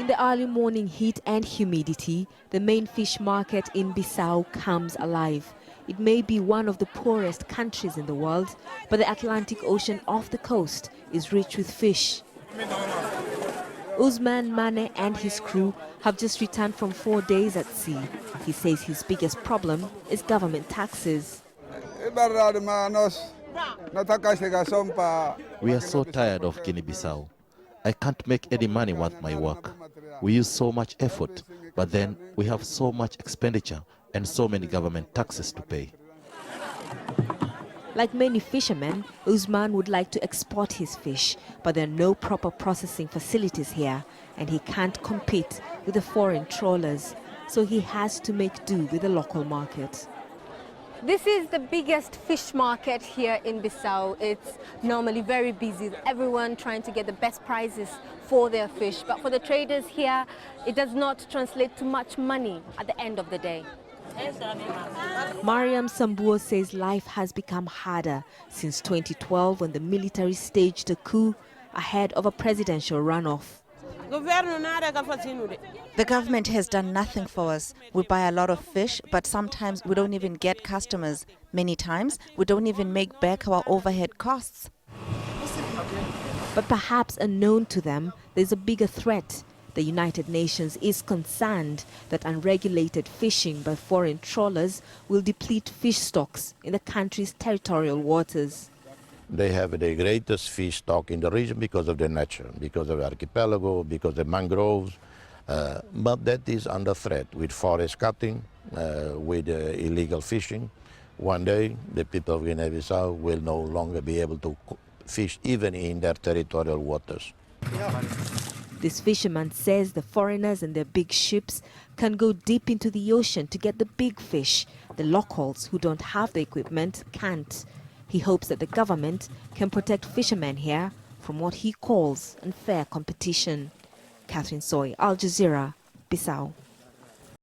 In the early morning heat and humidity, the main fish market in Bissau comes alive. It may be one of the poorest countries in the world, but the Atlantic Ocean off the coast is rich with fish. Usman Mane and his crew have just returned from 4 days at sea. He says his biggest problem is government taxes. We are so tired of Guinea Bissau. I can't make any money worth my work. We use so much effort, but then we have so much expenditure and so many government taxes to pay. Like many fishermen, Usman would like to export his fish, but there are no proper processing facilities here, and he can't compete with the foreign trawlers, so he has to make do with the local market. This is the biggest fish market here in Bissau. It's normally very busy, everyone trying to get the best prices for their fish. But for the traders here, it does not translate to much money at the end of the day. Mariam Sambuo says life has become harder since 2012 when the military staged a coup ahead of a presidential runoff. The government has done nothing for us. We buy a lot of fish, but sometimes we don't even get customers. Many times, we don't even make back our overhead costs. But perhaps unknown to them, there's a bigger threat. The United Nations is concerned that unregulated fishing by foreign trawlers will deplete fish stocks in the country's territorial waters. They have the greatest fish stock in the region because of the nature, because of the archipelago, because of the mangroves. But that is under threat with forest cutting, with illegal fishing. One day, the people of Guinea-Bissau will no longer be able to fish even in their territorial waters. This fisherman says the foreigners and their big ships can go deep into the ocean to get the big fish. The locals who don't have the equipment can't. He hopes that the government can protect fishermen here from what he calls unfair competition. Catherine Soy, Al Jazeera, Bissau.